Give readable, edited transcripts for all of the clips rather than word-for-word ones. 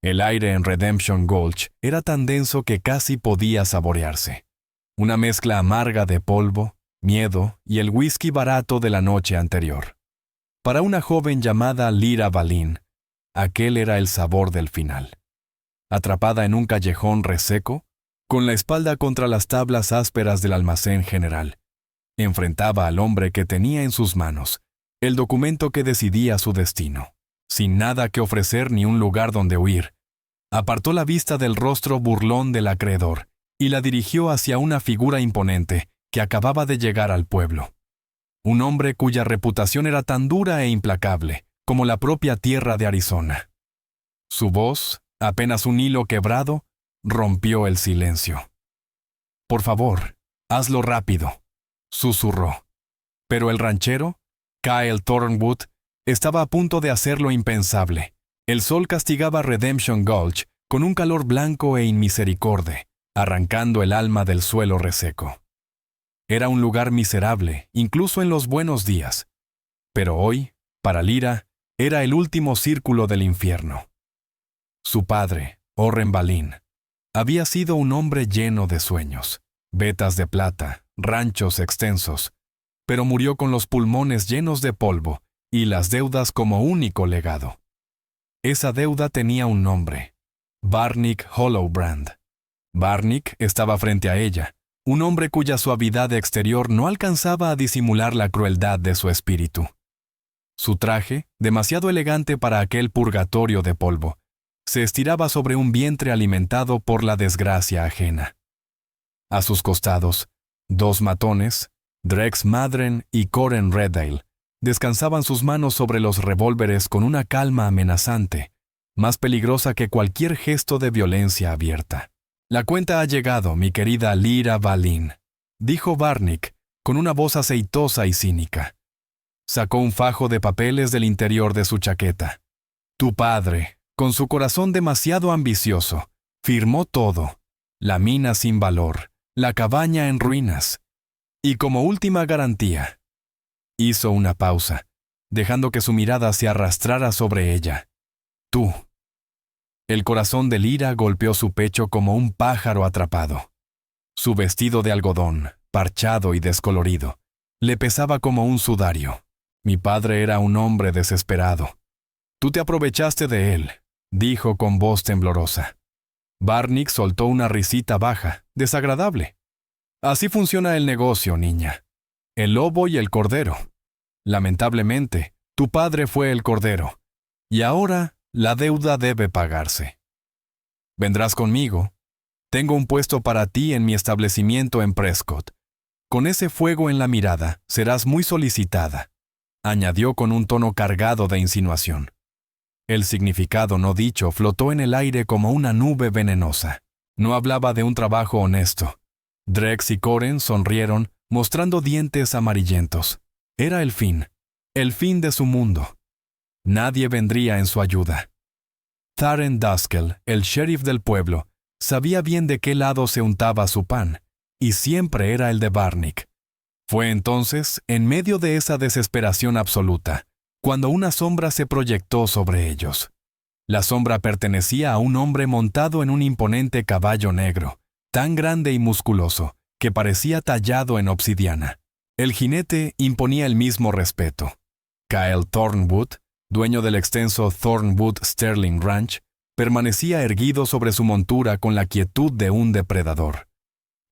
El aire en Redemption Gulch era tan denso que casi podía saborearse. Una mezcla amarga de polvo, miedo y el whisky barato de la noche anterior. Para una joven llamada Lyra Valin, aquel era el sabor del final. Atrapada en un callejón reseco, con la espalda contra las tablas ásperas del almacén general, enfrentaba al hombre que tenía en sus manos el documento que decidía su destino. Sin nada que ofrecer ni un lugar donde huir, apartó la vista del rostro burlón del acreedor y la dirigió hacia una figura imponente que acababa de llegar al pueblo. Un hombre cuya reputación era tan dura e implacable como la propia tierra de Arizona. Su voz, apenas un hilo quebrado, rompió el silencio. «Por favor, hazlo rápido», susurró. Pero el ranchero, Kyle Thornwood, estaba a punto de hacer lo impensable. El sol castigaba Redemption Gulch con un calor blanco e inmisericorde, arrancando el alma del suelo reseco. Era un lugar miserable, incluso en los buenos días. Pero hoy, para Lyra, era el último círculo del infierno. Su padre, Orren Valin, había sido un hombre lleno de sueños, vetas de plata, ranchos extensos, pero murió con los pulmones llenos de polvo y las deudas como único legado. Esa deuda tenía un nombre: Barnick Hollowbrand. Barnick estaba frente a ella, un hombre cuya suavidad exterior no alcanzaba a disimular la crueldad de su espíritu. Su traje, demasiado elegante para aquel purgatorio de polvo, se estiraba sobre un vientre alimentado por la desgracia ajena. A sus costados, dos matones, Drex Madren y Coren Reddale, descansaban sus manos sobre los revólveres con una calma amenazante, más peligrosa que cualquier gesto de violencia abierta. «La cuenta ha llegado, mi querida Lyra Valin», dijo Barnick, con una voz aceitosa y cínica. Sacó un fajo de papeles del interior de su chaqueta. «Tu padre, con su corazón demasiado ambicioso, firmó todo: la mina sin valor, la cabaña en ruinas. Y como última garantía». Hizo una pausa, dejando que su mirada se arrastrara sobre ella. «Tú». El corazón de Lyra golpeó su pecho como un pájaro atrapado. Su vestido de algodón, parchado y descolorido, le pesaba como un sudario. «Mi padre era un hombre desesperado. Tú te aprovechaste de él», dijo con voz temblorosa. Barnick soltó una risita baja, desagradable. «Así funciona el negocio, niña. El lobo y el cordero. Lamentablemente, tu padre fue el cordero, y ahora la deuda debe pagarse. Vendrás conmigo. Tengo un puesto para ti en mi establecimiento en Prescott. Con ese fuego en la mirada, serás muy solicitada», añadió con un tono cargado de insinuación. El significado no dicho flotó en el aire como una nube venenosa. No hablaba de un trabajo honesto. Drex y Coren sonrieron, mostrando dientes amarillentos. Era el fin de su mundo. Nadie vendría en su ayuda. Taren Duskell, el sheriff del pueblo, sabía bien de qué lado se untaba su pan, y siempre era el de Barnick. Fue entonces, en medio de esa desesperación absoluta, cuando una sombra se proyectó sobre ellos. La sombra pertenecía a un hombre montado en un imponente caballo negro, tan grande y musculoso, que parecía tallado en obsidiana. El jinete imponía el mismo respeto. Kyle Thornwood, dueño del extenso Thornwood Sterling Ranch, permanecía erguido sobre su montura con la quietud de un depredador.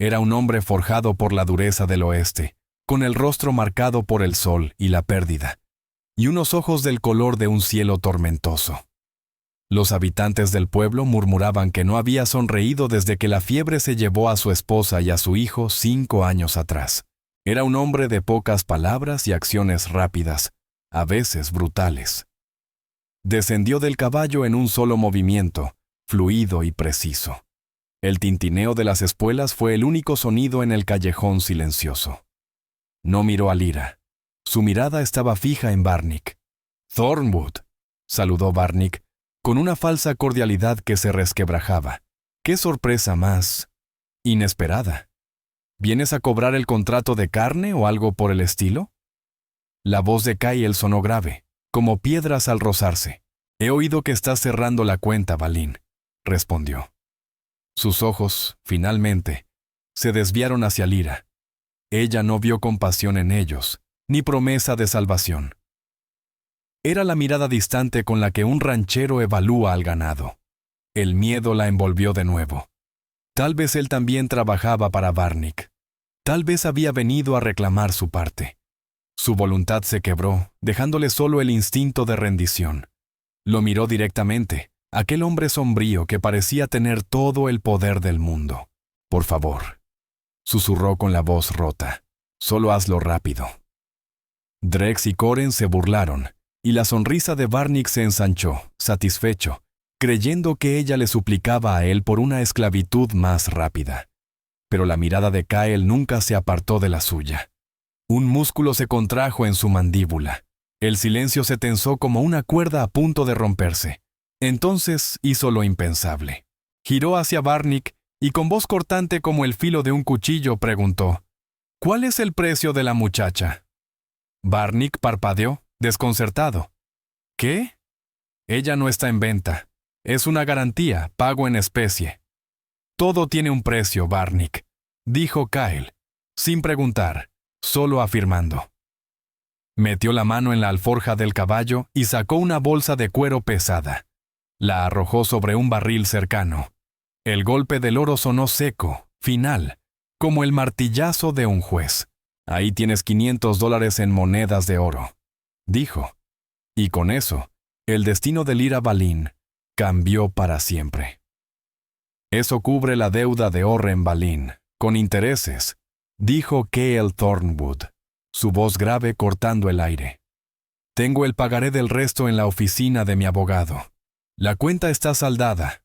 Era un hombre forjado por la dureza del oeste, con el rostro marcado por el sol y la pérdida, y unos ojos del color de un cielo tormentoso. Los habitantes del pueblo murmuraban que no había sonreído desde que la fiebre se llevó a su esposa y a su hijo 5 años atrás. Era un hombre de pocas palabras y acciones rápidas, a veces brutales. Descendió del caballo en un solo movimiento, fluido y preciso. El tintineo de las espuelas fue el único sonido en el callejón silencioso. No miró a Lyra. Su mirada estaba fija en Barnick. «Thornwood», saludó Barnick, con una falsa cordialidad que se resquebrajaba. «¡Qué sorpresa más inesperada! ¿Vienes a cobrar el contrato de carne o algo por el estilo?» La voz de Kyle sonó grave, como piedras al rozarse. He oído que estás cerrando la cuenta, Balin, respondió. Sus ojos, finalmente, se desviaron hacia Lyra. Ella no vio compasión en ellos, ni promesa de salvación. Era la mirada distante con la que un ranchero evalúa al ganado. El miedo la envolvió de nuevo. Tal vez él también trabajaba para Barnick. Tal vez había venido a reclamar su parte. Su voluntad se quebró, dejándole solo el instinto de rendición. Lo miró directamente, aquel hombre sombrío que parecía tener todo el poder del mundo. «Por favor», susurró con la voz rota, «solo hazlo rápido». Drex y Coren se burlaron, y la sonrisa de Barnick se ensanchó, satisfecho, creyendo que ella le suplicaba a él por una esclavitud más rápida. Pero la mirada de Kyle nunca se apartó de la suya. Un músculo se contrajo en su mandíbula. El silencio se tensó como una cuerda a punto de romperse. Entonces hizo lo impensable. Giró hacia Barnick y con voz cortante como el filo de un cuchillo preguntó: «¿Cuál es el precio de la muchacha?» Barnick parpadeó, desconcertado. «¿Qué?» «Ella no está en venta. Es una garantía, pago en especie». «Todo tiene un precio, Barnick», dijo Kyle, sin preguntar, solo afirmando. Metió la mano en la alforja del caballo y sacó una bolsa de cuero pesada. La arrojó sobre un barril cercano. El golpe del oro sonó seco, final, como el martillazo de un juez. «Ahí tienes $500 en monedas de oro», dijo. Y con eso, el destino de Lyra Balin cambió para siempre. «Eso cubre la deuda de Orren Balin, con intereses», dijo Cale Thornwood, su voz grave cortando el aire. «Tengo el pagaré del resto en la oficina de mi abogado. La cuenta está saldada».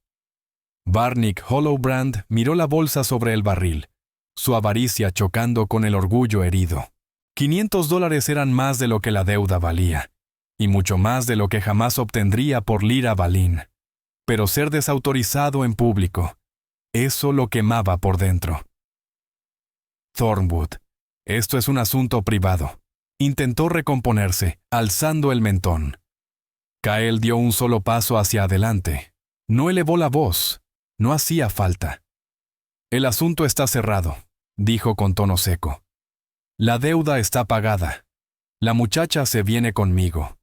Barnick Hollowbrand miró la bolsa sobre el barril, su avaricia chocando con el orgullo herido. $500 eran más de lo que la deuda valía, y mucho más de lo que jamás obtendría por Lyra Balin. Pero ser desautorizado en público, eso lo quemaba por dentro. «Thornwood, esto es un asunto privado», intentó recomponerse, alzando el mentón. Kyle dio un solo paso hacia adelante. No elevó la voz. No hacía falta. «El asunto está cerrado», dijo con tono seco. «La deuda está pagada. La muchacha se viene conmigo».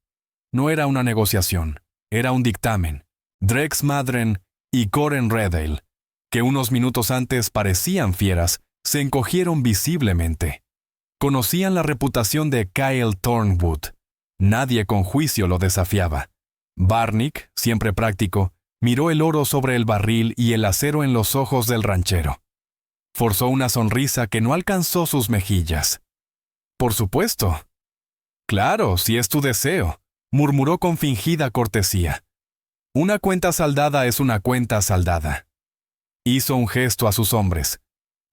No era una negociación, era un dictamen. Drex Madren y Coren Redale, que unos minutos antes parecían fieras, se encogieron visiblemente. Conocían la reputación de Kyle Thornwood. Nadie con juicio lo desafiaba. Barnick, siempre práctico, miró el oro sobre el barril y el acero en los ojos del ranchero. Forzó una sonrisa que no alcanzó sus mejillas. «Por supuesto». «Claro, si es tu deseo», murmuró con fingida cortesía. «Una cuenta saldada es una cuenta saldada». Hizo un gesto a sus hombres.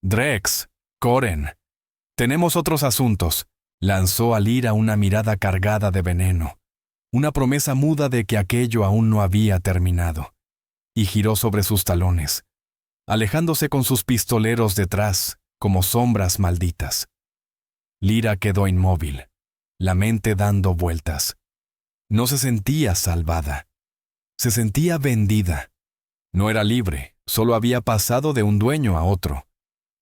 «Drex, Coren, tenemos otros asuntos», lanzó a Lyra una mirada cargada de veneno, una promesa muda de que aquello aún no había terminado, y giró sobre sus talones, alejándose con sus pistoleros detrás, como sombras malditas. Lyra quedó inmóvil, la mente dando vueltas. No se sentía salvada. Se sentía vendida. No era libre, solo había pasado de un dueño a otro.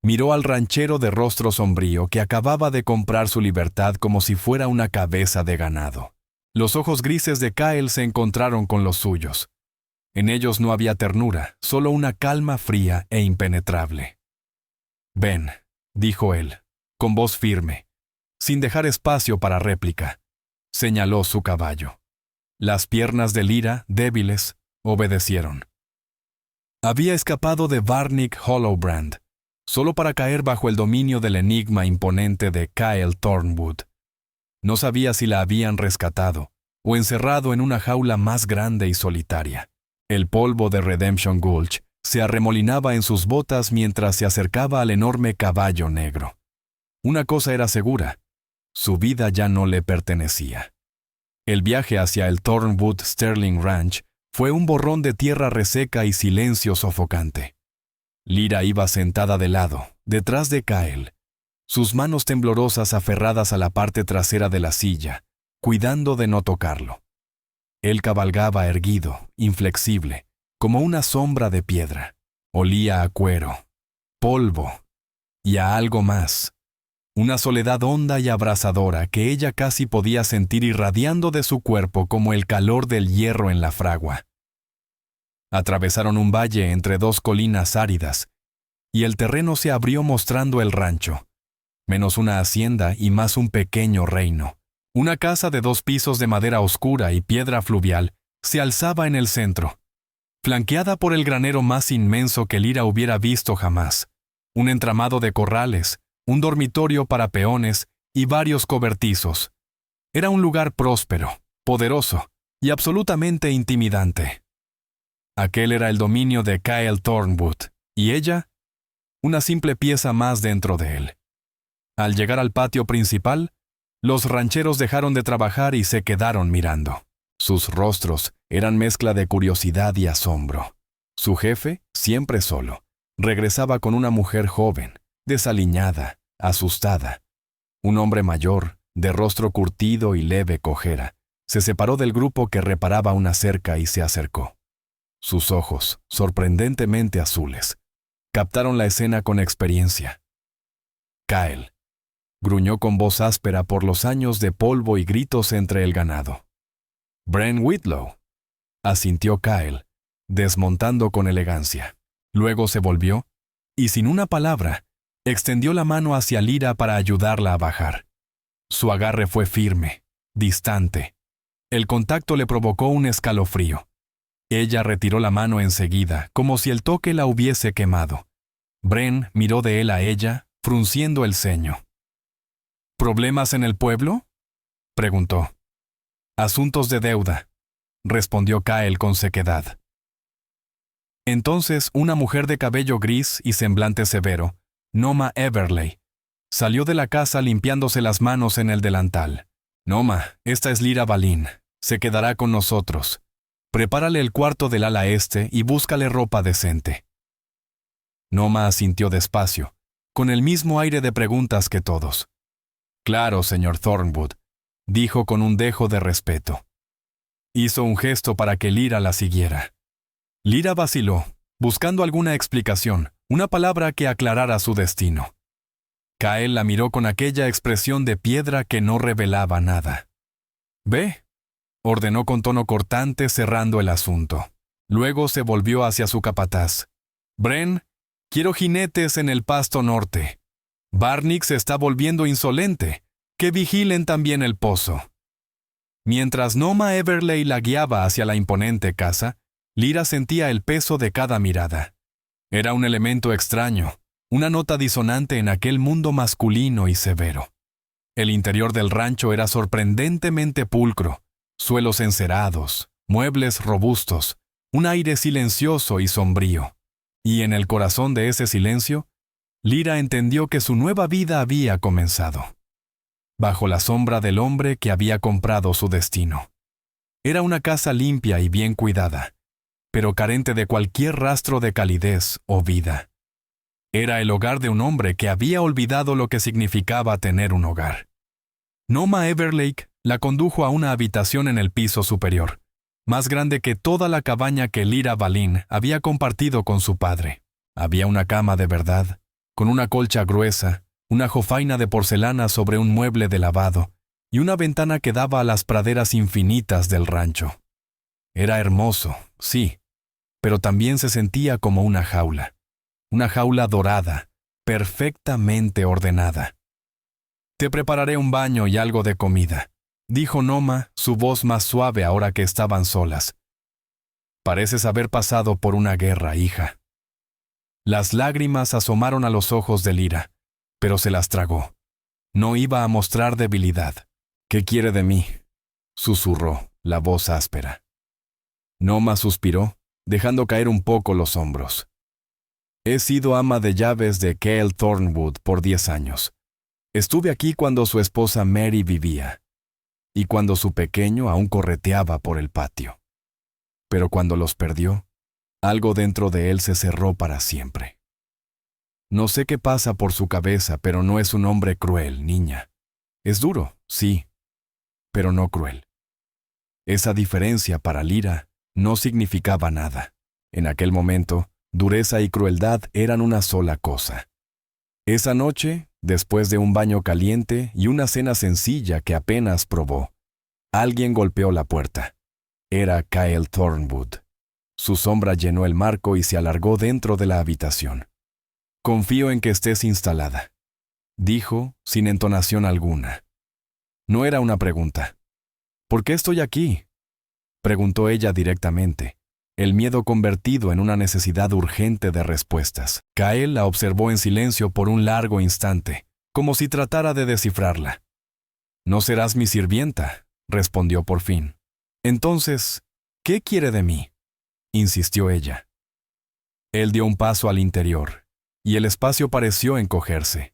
Miró al ranchero de rostro sombrío que acababa de comprar su libertad como si fuera una cabeza de ganado. Los ojos grises de Kyle se encontraron con los suyos. En ellos no había ternura, solo una calma fría e impenetrable. «Ven», dijo él, con voz firme, sin dejar espacio para réplica. Señaló su caballo. Las piernas de Lyra, débiles, obedecieron. Había escapado de Barnick Hollowbrand, solo para caer bajo el dominio del enigma imponente de Kyle Thornwood. No sabía si la habían rescatado o encerrado en una jaula más grande y solitaria. El polvo de Redemption Gulch se arremolinaba en sus botas mientras se acercaba al enorme caballo negro. Una cosa era segura: su vida ya no le pertenecía. El viaje hacia el Thornwood Sterling Ranch fue un borrón de tierra reseca y silencio sofocante. Lyra iba sentada de lado, detrás de Kyle, sus manos temblorosas aferradas a la parte trasera de la silla, cuidando de no tocarlo. Él cabalgaba erguido, inflexible, como una sombra de piedra. Olía a cuero, polvo y a algo más. Una soledad honda y abrasadora que ella casi podía sentir irradiando de su cuerpo como el calor del hierro en la fragua. Atravesaron un valle entre dos colinas áridas, y el terreno se abrió mostrando el rancho, menos una hacienda y más un pequeño reino. Una casa de 2 pisos de madera oscura y piedra fluvial se alzaba en el centro, flanqueada por el granero más inmenso que Lyra hubiera visto jamás, un entramado de corrales, un dormitorio para peones y varios cobertizos. Era un lugar próspero, poderoso y absolutamente intimidante. Aquel era el dominio de Kyle Thornwood, y ella, una simple pieza más dentro de él. Al llegar al patio principal, los rancheros dejaron de trabajar y se quedaron mirando. Sus rostros eran mezcla de curiosidad y asombro. Su jefe, siempre solo, regresaba con una mujer joven, desaliñada, asustada. Un hombre mayor, de rostro curtido y leve cojera, se separó del grupo que reparaba una cerca y se acercó. Sus ojos, sorprendentemente azules, captaron la escena con experiencia. Kyle, gruñó con voz áspera por los años de polvo y gritos entre el ganado. Bren Whitlow, asintió Kyle, desmontando con elegancia. Luego se volvió, y sin una palabra, extendió la mano hacia Lyra para ayudarla a bajar. Su agarre fue firme, distante. El contacto le provocó un escalofrío. Ella retiró la mano enseguida, como si el toque la hubiese quemado. Bren miró de él a ella, frunciendo el ceño. ¿Problemas en el pueblo?, preguntó. Asuntos de deuda, respondió Kyle con sequedad. Entonces una mujer de cabello gris y semblante severo, Noma Everleigh, salió de la casa limpiándose las manos en el delantal. Noma, esta es Lyra Balin. Se quedará con nosotros. Prepárale el cuarto del ala este y búscale ropa decente. Noma asintió despacio, con el mismo aire de preguntas que todos. Claro, señor Thornwood, dijo con un dejo de respeto. Hizo un gesto para que Lyra la siguiera. Lyra vaciló, buscando alguna explicación, una palabra que aclarara su destino. Kyle la miró con aquella expresión de piedra que no revelaba nada. «Ve», ordenó con tono cortante cerrando el asunto. Luego se volvió hacia su capataz. «Bren, quiero jinetes en el pasto norte. Barnick se está volviendo insolente. Que vigilen también el pozo». Mientras Noma Everleigh la guiaba hacia la imponente casa, Lyra sentía el peso de cada mirada. Era un elemento extraño, una nota disonante en aquel mundo masculino y severo. El interior del rancho era sorprendentemente pulcro, suelos encerados, muebles robustos, un aire silencioso y sombrío. Y en el corazón de ese silencio, Lyra entendió que su nueva vida había comenzado. Bajo la sombra del hombre que había comprado su destino. Era una casa limpia y bien cuidada, pero carente de cualquier rastro de calidez o vida. Era el hogar de un hombre que había olvidado lo que significaba tener un hogar. Noma Everleigh la condujo a una habitación en el piso superior, más grande que toda la cabaña que Lyra Balin había compartido con su padre. Había una cama de verdad, con una colcha gruesa, una jofaina de porcelana sobre un mueble de lavado y una ventana que daba a las praderas infinitas del rancho. Era hermoso, sí, pero también se sentía como una jaula dorada, perfectamente ordenada. «Te prepararé un baño y algo de comida», dijo Noma, su voz más suave ahora que estaban solas. «Pareces haber pasado por una guerra, hija». Las lágrimas asomaron a los ojos de Lyra, pero se las tragó. No iba a mostrar debilidad. «¿Qué quiere de mí?», susurró, la voz áspera. Noma suspiró, dejando caer un poco los hombros. «He sido ama de llaves de Kyle Thornwood por 10 años. Estuve aquí cuando su esposa Mary vivía, y cuando su pequeño aún correteaba por el patio. Pero cuando los perdió, algo dentro de él se cerró para siempre. No sé qué pasa por su cabeza, pero no es un hombre cruel, niña. Es duro, sí, pero no cruel. Esa diferencia para Lyra no significaba nada. En aquel momento, dureza y crueldad eran una sola cosa. Esa noche, después de un baño caliente y una cena sencilla que apenas probó, alguien golpeó la puerta. Era Kyle Thornwood. Su sombra llenó el marco y se alargó dentro de la habitación. «Confío en que estés instalada», dijo sin entonación alguna. No era una pregunta. «¿Por qué estoy aquí?», preguntó ella directamente, el miedo convertido en una necesidad urgente de respuestas. Kyle la observó en silencio por un largo instante, como si tratara de descifrarla. «No serás mi sirvienta», respondió por fin. «Entonces, ¿qué quiere de mí?», insistió ella. Él dio un paso al interior, y el espacio pareció encogerse.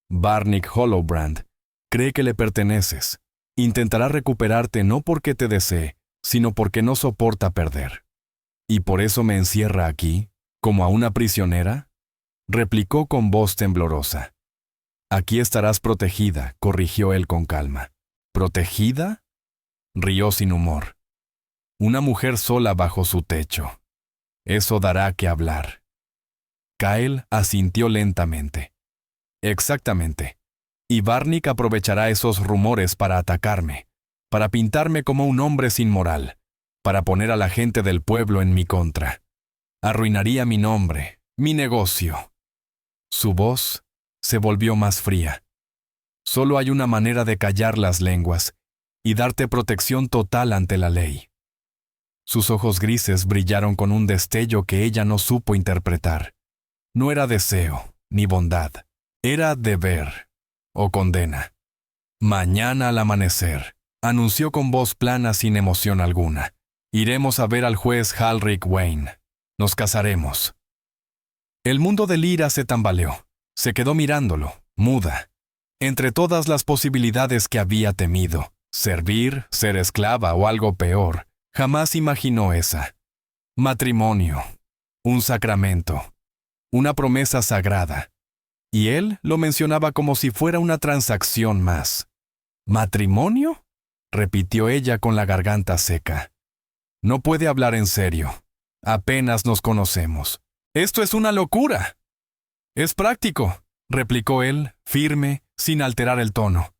«Barnick Hollowbrand cree que le perteneces. Intentará recuperarte no porque te desee, sino porque no soporta perder». «¿Y por eso me encierra aquí, como a una prisionera?», replicó con voz temblorosa. «Aquí estarás protegida», corrigió él con calma. «¿Protegida?», rió sin humor. «Una mujer sola bajo su techo. Eso dará que hablar». Kyle asintió lentamente. «Exactamente. Y Barnick aprovechará esos rumores para atacarme, para pintarme como un hombre sin moral, para poner a la gente del pueblo en mi contra. Arruinaría mi nombre, mi negocio». Su voz se volvió más fría. «Solo hay una manera de callar las lenguas y darte protección total ante la ley». Sus ojos grises brillaron con un destello que ella no supo interpretar. No era deseo, ni bondad. Era deber o condena. «Mañana al amanecer», anunció con voz plana sin emoción alguna, «iremos a ver al juez Halric Wayne. Nos casaremos». El mundo de Lyra se tambaleó. Se quedó mirándolo, muda. Entre todas las posibilidades que había temido, servir, ser esclava o algo peor, jamás imaginó esa. Matrimonio, un sacramento, una promesa sagrada. Y él lo mencionaba como si fuera una transacción más. «¿Matrimonio?», repitió ella con la garganta seca. «No puede hablar en serio. Apenas nos conocemos. Esto es una locura». «Es práctico», replicó él, firme, sin alterar el tono.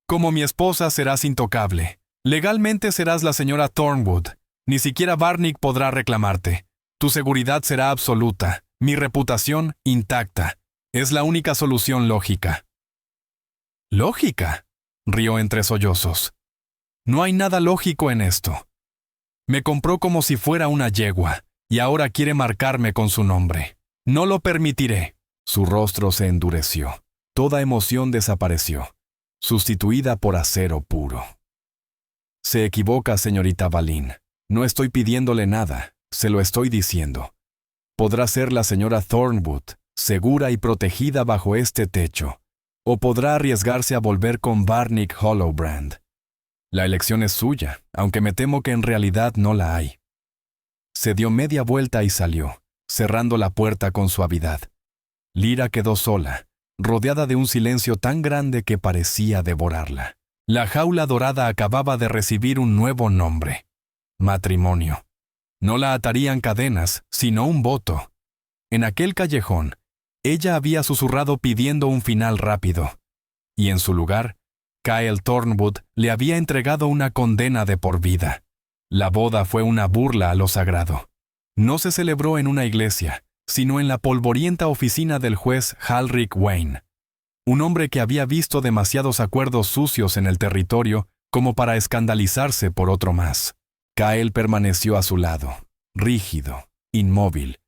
«Como mi esposa serás intocable. Legalmente serás la señora Thornwood. Ni siquiera Barnick podrá reclamarte. Tu seguridad será absoluta, mi reputación intacta. Es la única solución lógica». «¿Lógica?», rió entre sollozos. «No hay nada lógico en esto. Me compró como si fuera una yegua, y ahora quiere marcarme con su nombre. No lo permitiré». Su rostro se endureció. Toda emoción desapareció, sustituida por acero puro. «Se equivoca, señorita Balin. No estoy pidiéndole nada, se lo estoy diciendo. Podrá ser la señora Thornwood, segura y protegida bajo este techo, o podrá arriesgarse a volver con Barnick Hollowbrand. La elección es suya, aunque me temo que en realidad no la hay». Se dio media vuelta y salió, cerrando la puerta con suavidad. Lyra quedó sola, rodeada de un silencio tan grande que parecía devorarla. La jaula dorada acababa de recibir un nuevo nombre: matrimonio. No la atarían cadenas, sino un voto. En aquel callejón, ella había susurrado pidiendo un final rápido, y en su lugar, Kyle Thornwood le había entregado una condena de por vida. La boda fue una burla a lo sagrado. No se celebró en una iglesia, sino en la polvorienta oficina del juez Halric Wayne, un hombre que había visto demasiados acuerdos sucios en el territorio como para escandalizarse por otro más. Kyle permaneció a su lado, rígido, inmóvil,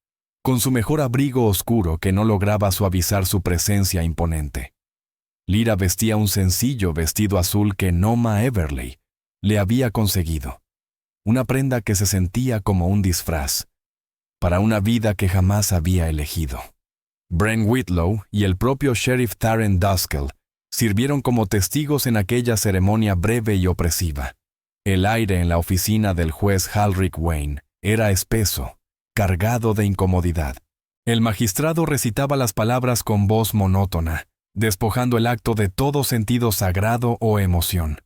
con su mejor abrigo oscuro que no lograba suavizar su presencia imponente. Lyra vestía un sencillo vestido azul que Noma Everley le había conseguido, una prenda que se sentía como un disfraz, para una vida que jamás había elegido. Bren Whitlow y el propio sheriff Tarrant Duskel sirvieron como testigos en aquella ceremonia breve y opresiva. El aire en la oficina del juez Halric Wayne era espeso, cargado de incomodidad. El magistrado recitaba las palabras con voz monótona, despojando el acto de todo sentido sagrado o emoción.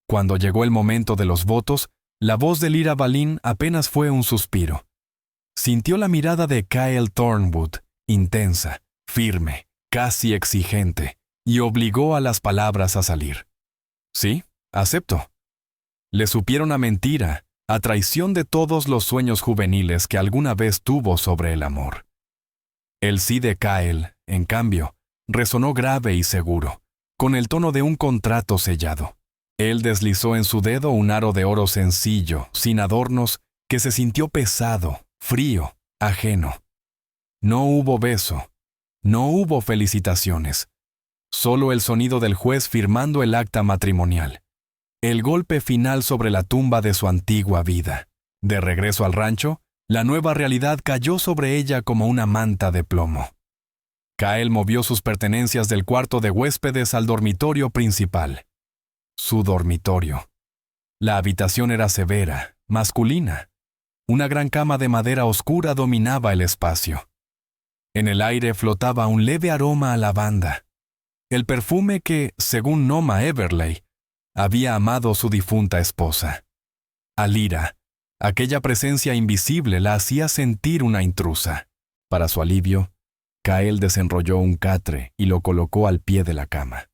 Cuando llegó el momento de los votos, La voz de Lyra Balin apenas fue un suspiro. Sintió la mirada de Kyle Thornwood, intensa, firme, casi exigente, y obligó a las palabras a salir. Sí, acepto. Le supieron a mentira, a traición de todos los sueños juveniles que alguna vez tuvo sobre el amor. El sí de Kyle, en cambio, resonó grave y seguro, con el tono de un contrato sellado. Él deslizó en su dedo un aro de oro sencillo, sin adornos, que se sintió pesado, frío, ajeno. No hubo beso, no hubo felicitaciones, solo el sonido del juez firmando el acta matrimonial. El golpe final sobre la tumba de su antigua vida. De regreso al rancho, la nueva realidad cayó sobre ella como una manta de plomo. Kyle movió sus pertenencias del cuarto de huéspedes al dormitorio principal. Su dormitorio. La habitación era severa, masculina. Una gran cama de madera oscura dominaba el espacio. En el aire flotaba un leve aroma a lavanda, el perfume que, según Noma Everleigh, había amado su difunta esposa. A Lyra, aquella presencia invisible la hacía sentir una intrusa. Para su alivio, Kyle desenrolló un catre y lo colocó al pie de la cama.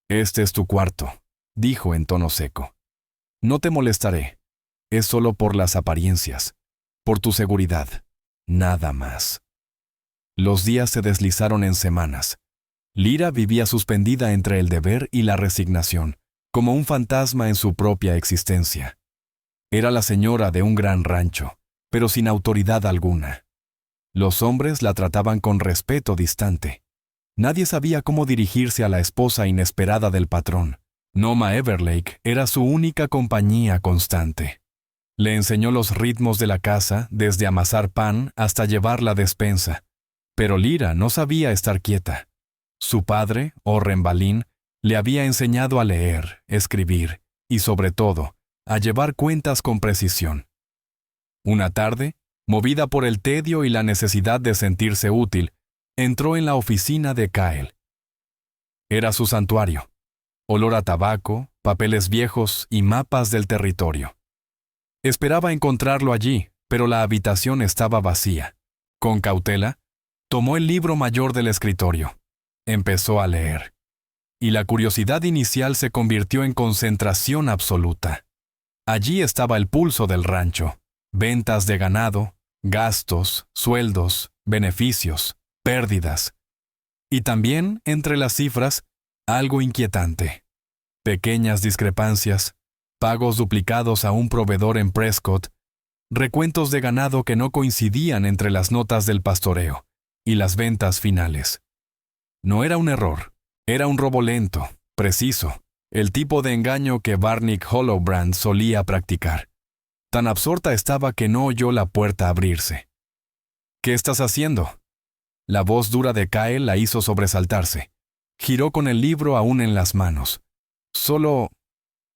«Este es tu cuarto», dijo en tono seco. «No te molestaré. Es solo por las apariencias, por tu seguridad, nada más». Los días se deslizaron en semanas. Lyra vivía suspendida entre el deber y la resignación, como un fantasma en su propia existencia. Era la señora de un gran rancho, pero sin autoridad alguna. Los hombres la trataban con respeto distante. Nadie sabía cómo dirigirse a la esposa inesperada del patrón. Noma Everleigh era su única compañía constante. Le enseñó los ritmos de la casa, desde amasar pan hasta llevar la despensa. Pero Lyra no sabía estar quieta. Su padre, Orren Balin, le había enseñado a leer, escribir y, sobre todo, a llevar cuentas con precisión. Una tarde, movida por el tedio y la necesidad de sentirse útil, entró en la oficina de Kyle. Era su santuario. Olor a tabaco, papeles viejos y mapas del territorio. Esperaba encontrarlo allí, pero la habitación estaba vacía. Con cautela, tomó el libro mayor del escritorio. Empezó a leer. Y la curiosidad inicial se convirtió en concentración absoluta. Allí estaba el pulso del rancho, ventas de ganado, gastos, sueldos, beneficios, pérdidas. Y también, entre las cifras, algo inquietante. Pequeñas discrepancias, pagos duplicados a un proveedor en Prescott, recuentos de ganado que no coincidían entre las notas del pastoreo y las ventas finales. No era un error. Era un robo lento, preciso, el tipo de engaño que Barnick Hollowbrand solía practicar. Tan absorta estaba que no oyó la puerta abrirse. «¿Qué estás haciendo?». La voz dura de Kyle la hizo sobresaltarse. Giró con el libro aún en las manos. «Solo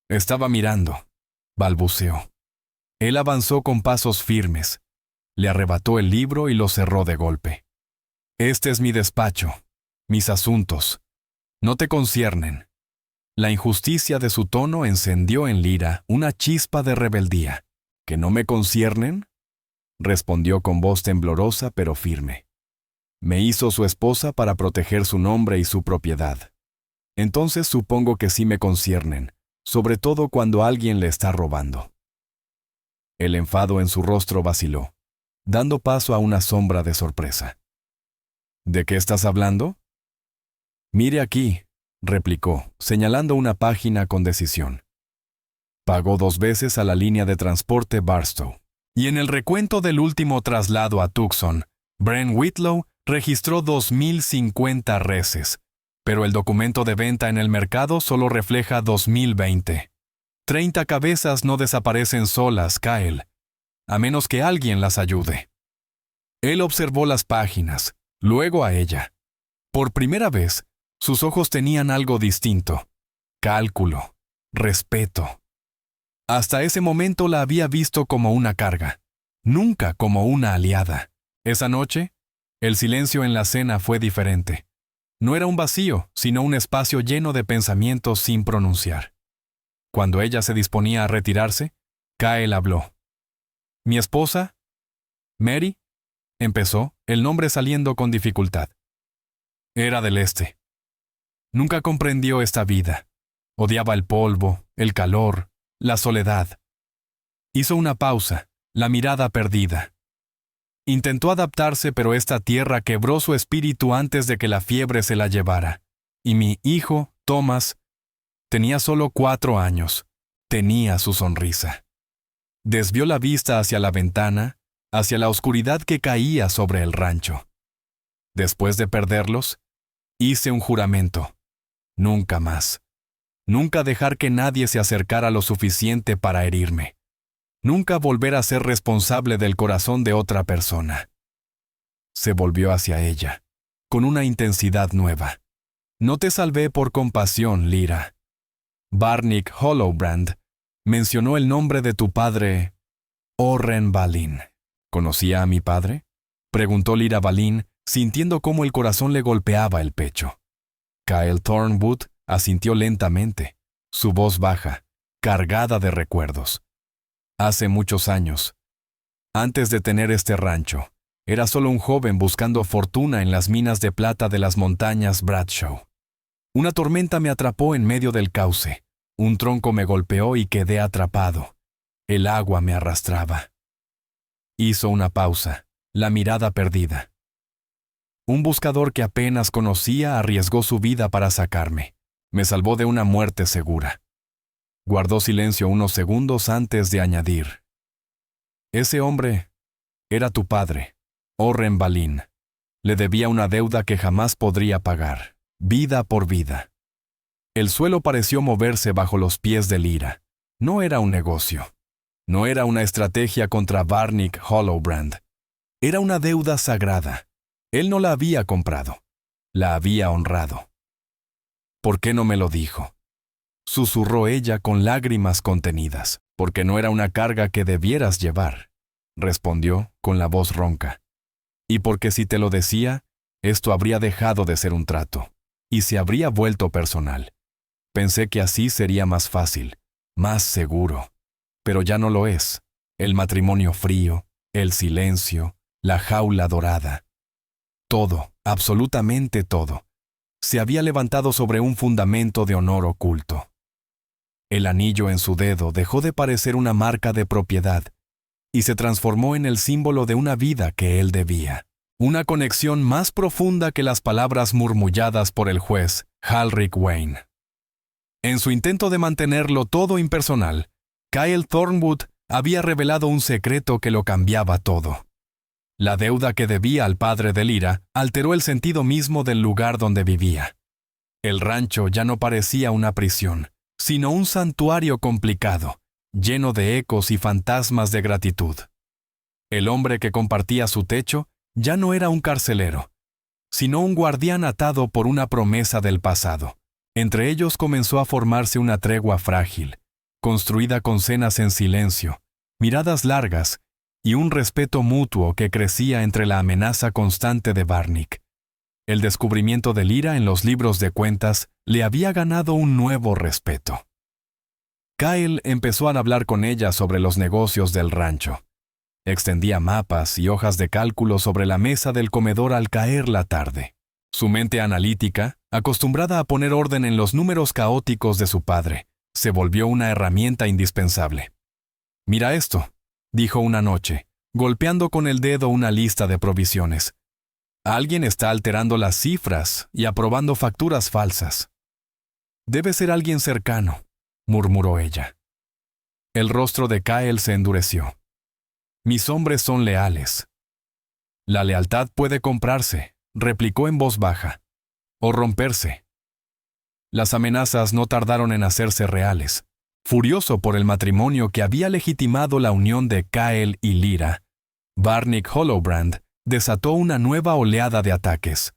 estaba mirando», balbuceó. Él avanzó con pasos firmes. Le arrebató el libro y lo cerró de golpe. «Este es mi despacho, mis asuntos. No te conciernen». La injusticia de su tono encendió en Lyra una chispa de rebeldía. «¿Que no me conciernen?», respondió con voz temblorosa pero firme. «Me hizo su esposa para proteger su nombre y su propiedad. Entonces supongo que sí me conciernen, sobre todo cuando alguien le está robando». El enfado en su rostro vaciló, dando paso a una sombra de sorpresa. «¿De qué estás hablando?». «Mire aquí», replicó, señalando una página con decisión. Pagó 2 veces a la línea de transporte Barstow. Y en el recuento del último traslado a Tucson, Brent Whitlow registró 2.050 reses, pero el documento de venta en el mercado solo refleja 2.020. 30 cabezas no desaparecen solas, Kyle, a menos que alguien las ayude. Él observó las páginas, luego a ella. Por primera vez, sus ojos tenían algo distinto: cálculo, respeto. Hasta ese momento la había visto como una carga, nunca como una aliada. Esa noche, el silencio en la cena fue diferente. No era un vacío, sino un espacio lleno de pensamientos sin pronunciar. Cuando ella se disponía a retirarse, Kyle habló. ¿Mi esposa? ¿Mary? Empezó, el nombre saliendo con dificultad. Era del este. Nunca comprendió esta vida. Odiaba el polvo, el calor, la soledad. Hizo una pausa, la mirada perdida. Intentó adaptarse, pero esta tierra quebró su espíritu antes de que la fiebre se la llevara. Y mi hijo, Thomas, tenía solo 4 años. Tenía su sonrisa. Desvió la vista hacia la ventana, hacia la oscuridad que caía sobre el rancho. Después de perderlos, hice un juramento. Nunca más. Nunca dejar que nadie se acercara lo suficiente para herirme. Nunca volver a ser responsable del corazón de otra persona. Se volvió hacia ella, con una intensidad nueva. No te salvé por compasión, Lyra. Barnick Hollowbrand mencionó el nombre de tu padre, Orren Valin. ¿Conocía a mi padre? Preguntó Lyra Valin, sintiendo cómo el corazón le golpeaba el pecho. Kyle Thornwood asintió lentamente, su voz baja, cargada de recuerdos. Hace muchos años, antes de tener este rancho, era solo un joven buscando fortuna en las minas de plata de las montañas Bradshaw. Una tormenta me atrapó en medio del cauce. Un tronco me golpeó y quedé atrapado. El agua me arrastraba. Hizo una pausa, la mirada perdida. Un buscador que apenas conocía arriesgó su vida para sacarme. Me salvó de una muerte segura. Guardó silencio unos segundos antes de añadir. Ese hombre era tu padre, Orren Valin. Le debía una deuda que jamás podría pagar, vida por vida. El suelo pareció moverse bajo los pies de Lyra. No era un negocio. No era una estrategia contra Barnick Hollowbrand. Era una deuda sagrada. Él no la había comprado. La había honrado. ¿Por qué no me lo dijo? Susurró ella con lágrimas contenidas. Porque no era una carga que debieras llevar, respondió con la voz ronca. Y porque si te lo decía, esto habría dejado de ser un trato, y se habría vuelto personal. Pensé que así sería más fácil, más seguro. Pero ya no lo es. El matrimonio frío, el silencio, la jaula dorada. Todo, absolutamente todo, se había levantado sobre un fundamento de honor oculto. El anillo en su dedo dejó de parecer una marca de propiedad y se transformó en el símbolo de una vida que él debía. Una conexión más profunda que las palabras murmulladas por el juez Halric Wayne. En su intento de mantenerlo todo impersonal, Kyle Thornwood había revelado un secreto que lo cambiaba todo. La deuda que debía al padre de Lyra alteró el sentido mismo del lugar donde vivía. El rancho ya no parecía una prisión, sino un santuario complicado, lleno de ecos y fantasmas de gratitud. El hombre que compartía su techo ya no era un carcelero, sino un guardián atado por una promesa del pasado. Entre ellos comenzó a formarse una tregua frágil, construida con cenas en silencio, miradas largas y un respeto mutuo que crecía entre la amenaza constante de Barnick. El descubrimiento de Lyra en los libros de cuentas le había ganado un nuevo respeto. Kyle empezó a hablar con ella sobre los negocios del rancho. Extendía mapas y hojas de cálculo sobre la mesa del comedor al caer la tarde. Su mente analítica, acostumbrada a poner orden en los números caóticos de su padre, se volvió una herramienta indispensable. «Mira esto», dijo una noche, golpeando con el dedo una lista de provisiones. «Alguien está alterando las cifras y aprobando facturas falsas». «Debe ser alguien cercano», murmuró ella. El rostro de Kyle se endureció. «Mis hombres son leales». «La lealtad puede comprarse», replicó en voz baja, «o romperse». Las amenazas no tardaron en hacerse reales. Furioso por el matrimonio que había legitimado la unión de Kyle y Lyra, Barnick Hollowbrand desató una nueva oleada de ataques.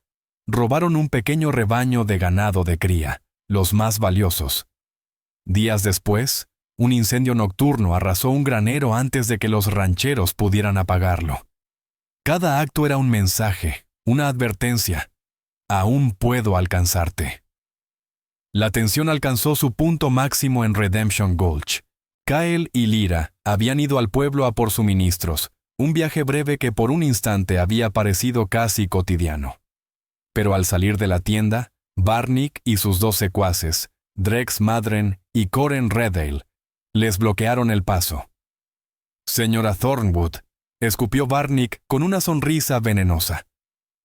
Robaron un pequeño rebaño de ganado de cría, los más valiosos. Días después, un incendio nocturno arrasó un granero antes de que los rancheros pudieran apagarlo. Cada acto era un mensaje, una advertencia. Aún puedo alcanzarte. La tensión alcanzó su punto máximo en Redemption Gulch. Kyle y Lyra habían ido al pueblo a por suministros, un viaje breve que por un instante había parecido casi cotidiano. Pero al salir de la tienda, Barnick y sus 2 secuaces, Drex Madren y Coren Redale, les bloquearon el paso. «Señora Thornwood», escupió Barnick con una sonrisa venenosa.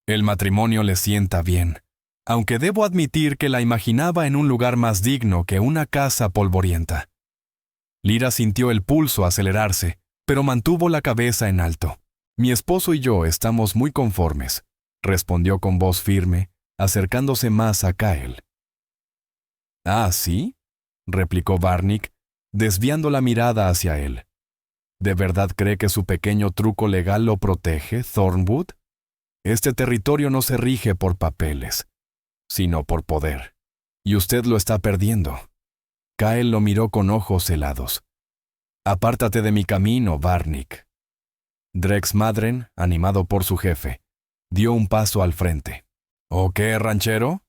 «El matrimonio le sienta bien, aunque debo admitir que la imaginaba en un lugar más digno que una casa polvorienta». Lyra sintió el pulso acelerarse, pero mantuvo la cabeza en alto. «Mi esposo y yo estamos muy conformes», respondió con voz firme, acercándose más a Kyle. «¿Ah, sí?», replicó Barnick, desviando la mirada hacia él. «¿De verdad cree que su pequeño truco legal lo protege, Thornwood? Este territorio no se rige por papeles, sino por poder. Y usted lo está perdiendo». Kyle lo miró con ojos helados. «Apártate de mi camino, Barnick». Drex Madren, animado por su jefe, dio un paso al frente. «¿O qué, ranchero?».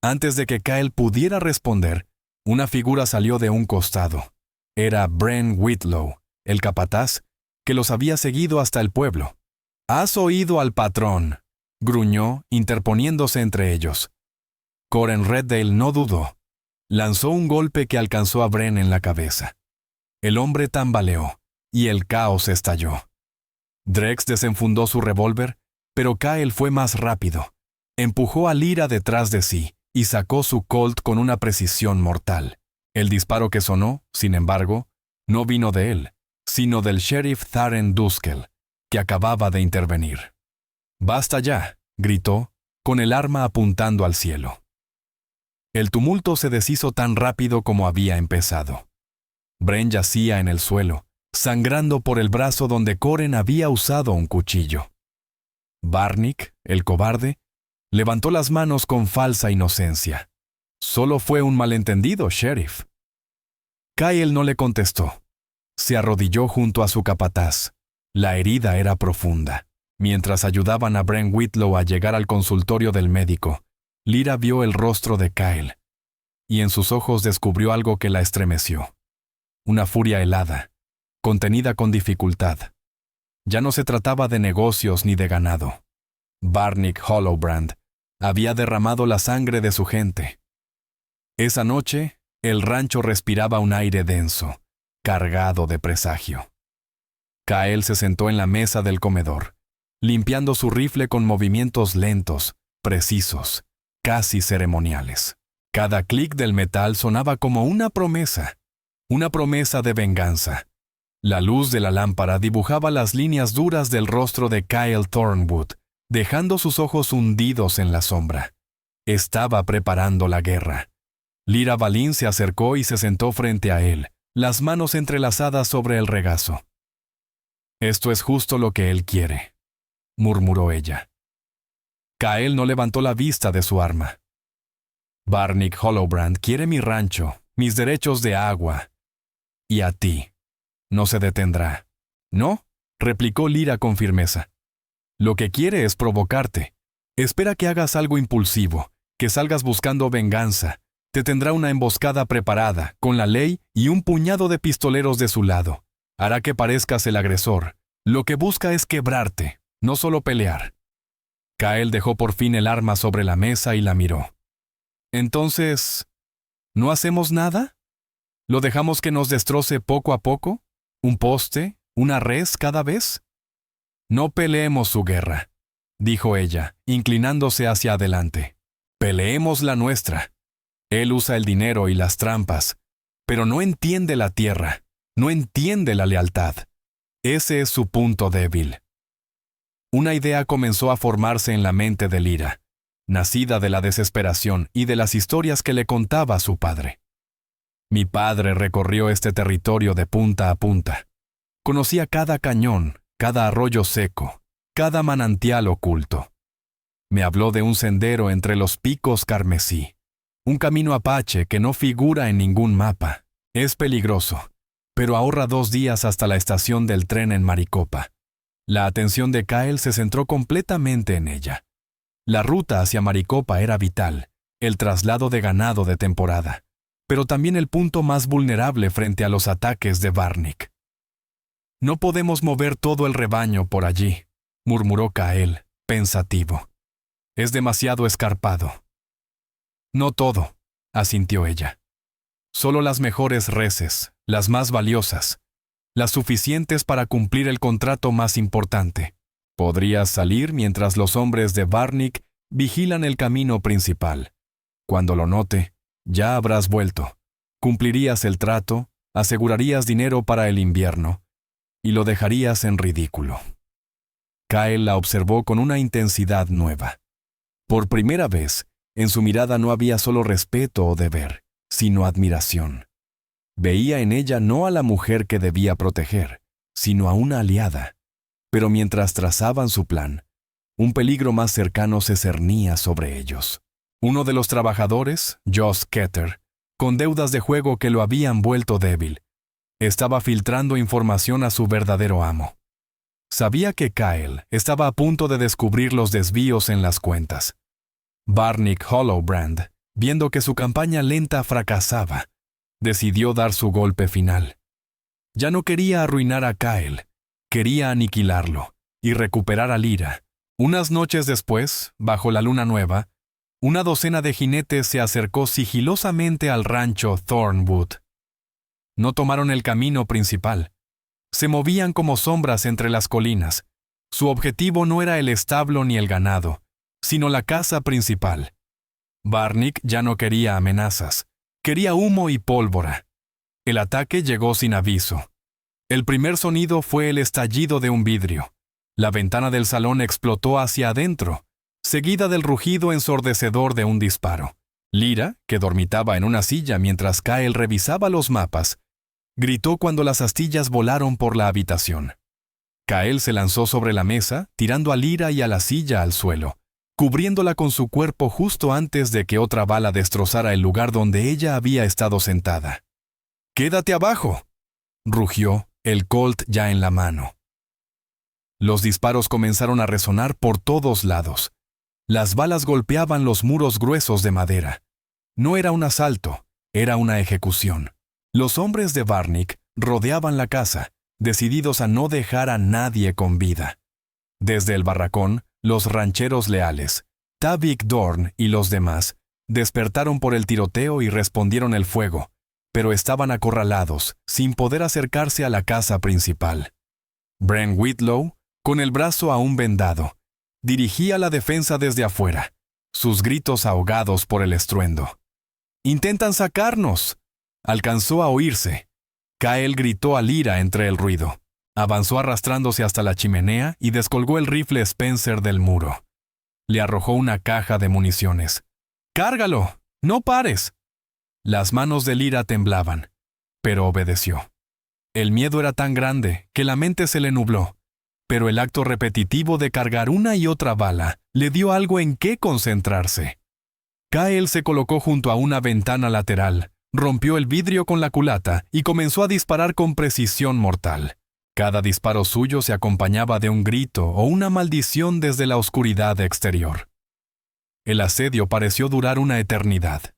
Antes de que Kyle pudiera responder, una figura salió de un costado. Era Bren Whitlow, el capataz, que los había seguido hasta el pueblo. «¿Has oído al patrón?», gruñó, interponiéndose entre ellos. Coren Redale no dudó. Lanzó un golpe que alcanzó a Bren en la cabeza. El hombre tambaleó, y el caos estalló. Drex desenfundó su revólver, pero Kyle fue más rápido. Empujó a Lyra detrás de sí y sacó su Colt con una precisión mortal. El disparo que sonó, sin embargo, no vino de él, sino del sheriff Tharen Duskel, que acababa de intervenir. «Basta ya», gritó, con el arma apuntando al cielo. El tumulto se deshizo tan rápido como había empezado. Bren yacía en el suelo, sangrando por el brazo donde Coren había usado un cuchillo. Barnick, el cobarde, levantó las manos con falsa inocencia. «Solo fue un malentendido, sheriff». Kyle no le contestó. Se arrodilló junto a su capataz. La herida era profunda. Mientras ayudaban a Bren Whitlow a llegar al consultorio del médico, Lyra vio el rostro de Kyle, y en sus ojos descubrió algo que la estremeció. Una furia helada, contenida con dificultad. Ya no se trataba de negocios ni de ganado. Barnick Hollowbrand había derramado la sangre de su gente. Esa noche, el rancho respiraba un aire denso, cargado de presagio. Kyle se sentó en la mesa del comedor, limpiando su rifle con movimientos lentos, precisos, casi ceremoniales. Cada clic del metal sonaba como una promesa de venganza. La luz de la lámpara dibujaba las líneas duras del rostro de Kyle Thornwood, dejando sus ojos hundidos en la sombra. Estaba preparando la guerra. Lyra Valin se acercó y se sentó frente a él, las manos entrelazadas sobre el regazo. «Esto es justo lo que él quiere», murmuró ella. Kyle no levantó la vista de su arma. «Barnick Hollowbrand quiere mi rancho, mis derechos de agua. Y a ti. No se detendrá». «No», replicó Lyra con firmeza. «Lo que quiere es provocarte. Espera que hagas algo impulsivo, que salgas buscando venganza. Te tendrá una emboscada preparada, con la ley y un puñado de pistoleros de su lado. Hará que parezcas el agresor. Lo que busca es quebrarte, no solo pelear». Kyle dejó por fin el arma sobre la mesa y la miró. «Entonces, ¿no hacemos nada? ¿Lo dejamos que nos destroce poco a poco? ¿Un poste? ¿Una res cada vez?» «No peleemos su guerra», dijo ella, inclinándose hacia adelante. «Peleemos la nuestra. Él usa el dinero y las trampas, pero no entiende la tierra, no entiende la lealtad. Ese es su punto débil». Una idea comenzó a formarse en la mente de Lyra, nacida de la desesperación y de las historias que le contaba su padre. «Mi padre recorrió este territorio de punta a punta. Conocía cada cañón, cada arroyo seco, cada manantial oculto. Me habló de un sendero entre los picos carmesí, un camino apache que no figura en ningún mapa. Es peligroso, pero ahorra 2 días hasta la estación del tren en Maricopa». La atención de Kyle se centró completamente en ella. La ruta hacia Maricopa era vital, el traslado de ganado de temporada. pero también el punto más vulnerable frente a los ataques de Barnick. «No podemos mover todo el rebaño por allí», murmuró Kael, pensativo. «Es demasiado escarpado». «No todo», asintió ella. «Solo las mejores reses, las más valiosas, las suficientes para cumplir el contrato más importante. Podrías salir mientras los hombres de Barnick vigilan el camino principal. Cuando lo note, ya habrás vuelto. Cumplirías el trato, asegurarías dinero para el invierno, y lo dejarías en ridículo». Kael la observó con una intensidad nueva. Por primera vez, en su mirada no había solo respeto o deber, sino admiración. Veía en ella no a la mujer que debía proteger, sino a una aliada. Pero mientras trazaban su plan, un peligro más cercano se cernía sobre ellos. Uno de los trabajadores, Josh Ketter, con deudas de juego que lo habían vuelto débil, estaba filtrando información a su verdadero amo. Sabía que Kael estaba a punto de descubrir los desvíos en las cuentas. Barnick Hollowbrand, viendo que su campaña lenta fracasaba, decidió dar su golpe final. Ya no quería arruinar a Kael, quería aniquilarlo y recuperar a Lyra. Unas noches después, bajo la luna nueva, una docena de jinetes se acercó sigilosamente al rancho Thornwood. No tomaron el camino principal. Se movían como sombras entre las colinas. Su objetivo no era el establo ni el ganado, sino la casa principal. Barnick ya no quería amenazas, quería humo y pólvora. El ataque llegó sin aviso. El primer sonido fue el estallido de un vidrio. La ventana del salón explotó hacia adentro, seguida del rugido ensordecedor de un disparo. Lyra, que dormitaba en una silla mientras Kael revisaba los mapas, gritó cuando las astillas volaron por la habitación. Kael se lanzó sobre la mesa, tirando a Lyra y a la silla al suelo, cubriéndola con su cuerpo justo antes de que otra bala destrozara el lugar donde ella había estado sentada. «¡Quédate abajo!», rugió, el Colt ya en la mano. Los disparos comenzaron a resonar por todos lados. Las balas golpeaban los muros gruesos de madera. No era un asalto, era una ejecución. Los hombres de Barnick rodeaban la casa, decididos a no dejar a nadie con vida. Desde el barracón, los rancheros leales, Tavik Dorn y los demás, despertaron por el tiroteo y respondieron el fuego, pero estaban acorralados, sin poder acercarse a la casa principal. Bren Whitlow, con el brazo aún vendado, dirigía la defensa desde afuera, sus gritos ahogados por el estruendo. «¡Intentan sacarnos!», alcanzó a oírse. Kael gritó a Lyra entre el ruido. Avanzó arrastrándose hasta la chimenea y descolgó el rifle Spencer del muro. Le arrojó una caja de municiones. «¡Cárgalo! ¡No pares!». Las manos de Lyra temblaban, pero obedeció. El miedo era tan grande que la mente se le nubló, pero el acto repetitivo de cargar una y otra bala le dio algo en qué concentrarse. Kael se colocó junto a una ventana lateral, rompió el vidrio con la culata y comenzó a disparar con precisión mortal. Cada disparo suyo se acompañaba de un grito o una maldición desde la oscuridad exterior. El asedio pareció durar una eternidad.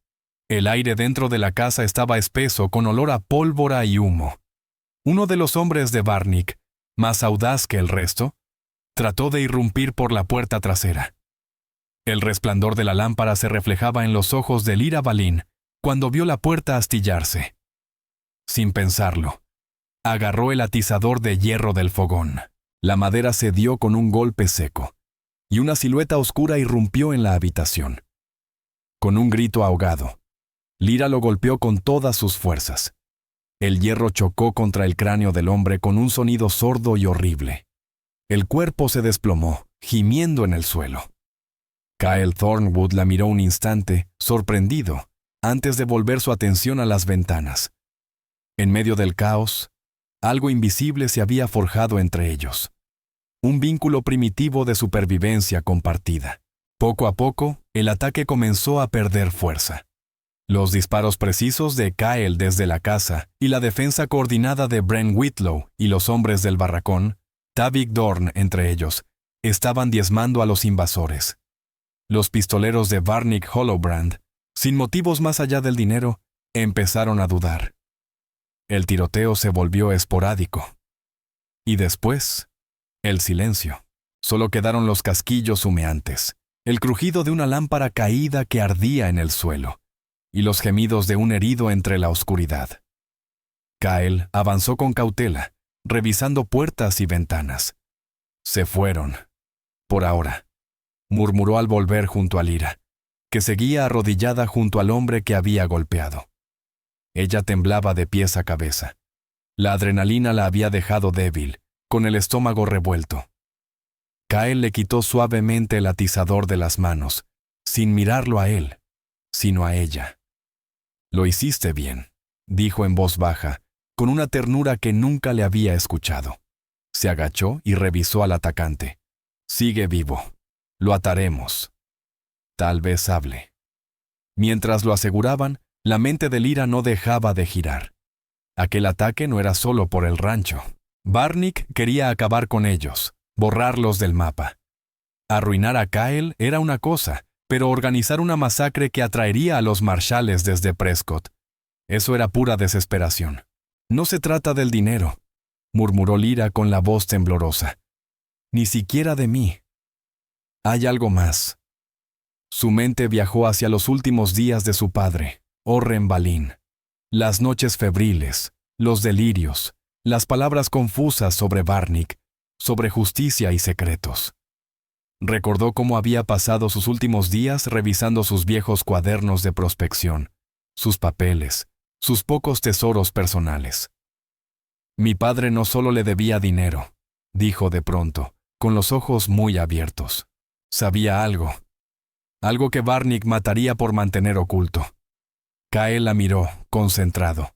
El aire dentro de la casa estaba espeso con olor a pólvora y humo. Uno de los hombres de Barnick, más audaz que el resto, trató de irrumpir por la puerta trasera. El resplandor de la lámpara se reflejaba en los ojos de Lyra Balin cuando vio la puerta astillarse. Sin pensarlo, agarró el atizador de hierro del fogón. La madera cedió con un golpe seco, y una silueta oscura irrumpió en la habitación. Con un grito ahogado, Lyra lo golpeó con todas sus fuerzas. El hierro chocó contra el cráneo del hombre con un sonido sordo y horrible. El cuerpo se desplomó, gimiendo en el suelo. Kael Thornwood la miró un instante, sorprendido, antes de volver su atención a las ventanas. En medio del caos, algo invisible se había forjado entre ellos. Un vínculo primitivo de supervivencia compartida. Poco a poco, el ataque comenzó a perder fuerza. Los disparos precisos de Kael desde la casa y la defensa coordinada de Bren Whitlow y los hombres del barracón, Tavik Dorn entre ellos, estaban diezmando a los invasores. Los pistoleros de Barnick Hollowbrand, sin motivos más allá del dinero, Empezaron a dudar. El tiroteo se volvió esporádico. Y después, el silencio. Solo quedaron los casquillos humeantes, el crujido de una lámpara caída que ardía en el suelo, y los gemidos de un herido entre la oscuridad. Kyle avanzó con cautela, revisando puertas y ventanas. Se fueron. Por ahora, murmuró al volver junto a Lyra, que seguía arrodillada junto al hombre que había golpeado. Ella temblaba de pies a cabeza. La adrenalina la había dejado débil, con el estómago revuelto. Kyle le quitó suavemente el atizador de las manos, sin mirarlo a él, sino a ella. «Lo hiciste bien», dijo en voz baja, con una ternura que nunca le había escuchado. Se agachó y revisó al atacante. «Sigue vivo. Lo ataremos. Tal vez hable». Mientras lo aseguraban, la mente de Lyra no dejaba de girar. Aquel ataque no era solo por el rancho. Barnick quería acabar con ellos, borrarlos del mapa. Arruinar a Kyle era una cosa, pero organizar una masacre que atraería a los marshales desde Prescott, eso era pura desesperación. «No se trata del dinero», murmuró Lyra con la voz temblorosa. «Ni siquiera de mí. Hay algo más». Su mente viajó hacia los últimos días de su padre, Orren Valin. Las noches febriles, los delirios, las palabras confusas sobre Barnick, sobre justicia y secretos. Recordó cómo había pasado sus últimos días revisando sus viejos cuadernos de prospección, sus papeles, sus pocos tesoros personales. «Mi padre no solo le debía dinero», dijo de pronto, con los ojos muy abiertos. Sabía algo. Algo que Barnick mataría por mantener oculto. Kyle la miró, concentrado.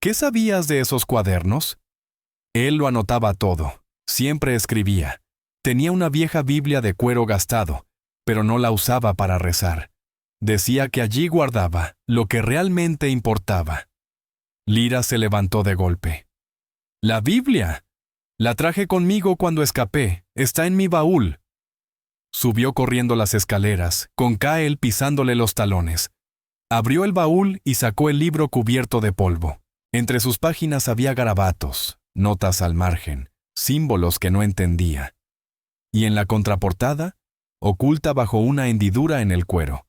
«¿Qué sabías de esos cuadernos?» Él lo anotaba todo. Siempre escribía. Tenía una vieja Biblia de cuero gastado, pero no la usaba para rezar. Decía que allí guardaba lo que realmente importaba. Lyra se levantó de golpe. «¿La Biblia? La traje conmigo cuando escapé. Está en mi baúl». Subió corriendo las escaleras, con Kyle pisándole los talones. Abrió el baúl y sacó el libro cubierto de polvo. Entre sus páginas había garabatos, notas al margen, símbolos que no entendía. Y en la contraportada, oculta bajo una hendidura en el cuero,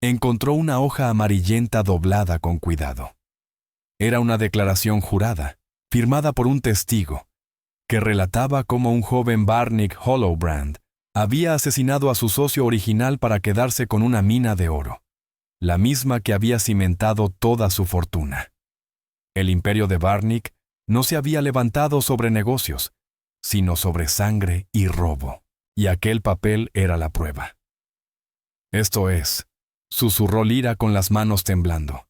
encontró una hoja amarillenta doblada con cuidado. Era una declaración jurada, firmada por un testigo, que relataba cómo un joven Barnick Hollowbrand había asesinado a su socio original para quedarse con una mina de oro, la misma que había cimentado toda su fortuna. El imperio de Barnick no se había levantado sobre negocios, sino sobre sangre y robo, y aquel papel era la prueba. «Esto es», susurró Lyra con las manos temblando.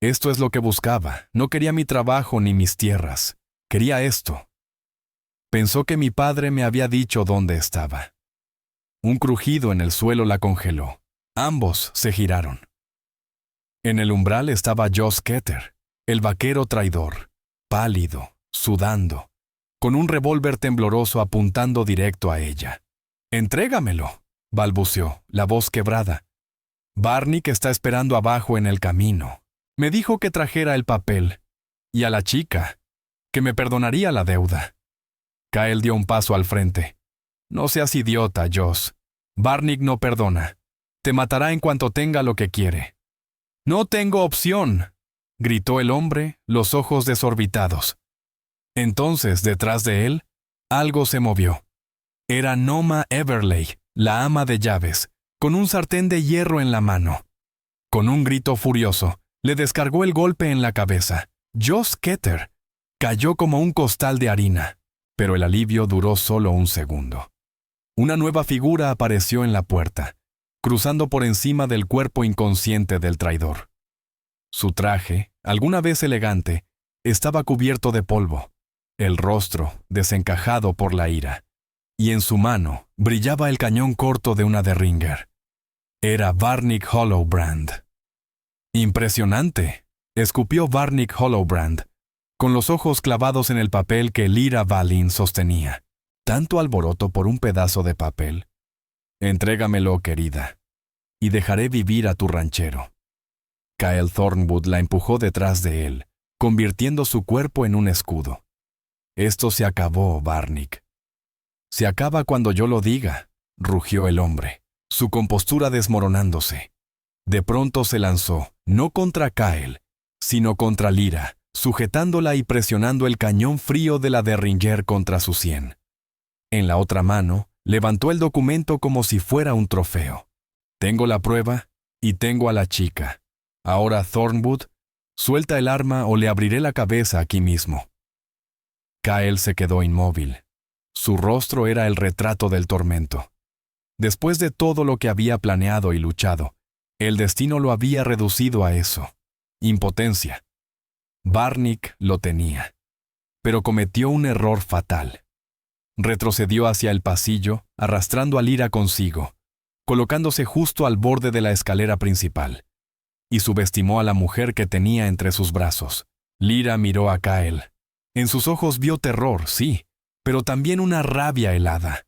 «Esto es lo que buscaba. No quería mi trabajo ni mis tierras. Quería esto». Pensó que mi padre me había dicho dónde estaba. Un crujido en el suelo la congeló. Ambos se giraron. En el umbral estaba Josh Keter, el vaquero traidor, pálido, sudando, con un revólver tembloroso apuntando directo a ella. «Entrégamelo», balbuceó, la voz quebrada. «Barnick está esperando abajo en el camino. Me dijo que trajera el papel. Y a la chica, que me perdonaría la deuda». Kyle dio un paso al frente. «No seas idiota, Josh. Barnick no perdona. Te matará en cuanto tenga lo que quiere». «No tengo opción», gritó el hombre, los ojos desorbitados. Entonces, detrás de él, algo se movió. Era Noma Everley, la ama de llaves, con un sartén de hierro en la mano. Con un grito furioso, le descargó el golpe en la cabeza. Josh Keter cayó como un costal de harina, pero el alivio duró solo un segundo. Una nueva figura apareció en la puerta, cruzando por encima del cuerpo inconsciente del traidor. Su traje, alguna vez elegante, estaba cubierto de polvo, el rostro desencajado por la ira, y en su mano brillaba el cañón corto de una Derringer. Era Barnick Hollowbrand. «Impresionante», escupió Barnick Hollowbrand, con los ojos clavados en el papel que Lyra Valin sostenía. «¿Tanto alboroto por un pedazo de papel? Entrégamelo, querida, y dejaré vivir a tu ranchero». Kyle Thornwood la empujó detrás de él, convirtiendo su cuerpo en un escudo. Esto se acabó, Barnick. Se acaba cuando yo lo diga, rugió el hombre, su compostura desmoronándose. De pronto se lanzó, no contra Kyle, sino contra Lyra, sujetándola y presionando el cañón frío de la Derringer contra su sien. En la otra mano, levantó el documento como si fuera un trofeo. Tengo la prueba y tengo a la chica. Ahora, Thornwood, suelta el arma o le abriré la cabeza aquí mismo. Kyle se quedó inmóvil. Su rostro era el retrato del tormento. Después de todo lo que había planeado y luchado, el destino lo había reducido a eso. Impotencia. Barnick lo tenía. Pero cometió un error fatal. Retrocedió hacia el pasillo, arrastrando a Lyra consigo, colocándose justo al borde de la escalera principal, y subestimó a la mujer que tenía entre sus brazos. Lyra miró a Kyle. En sus ojos vio terror, sí, pero también una rabia helada.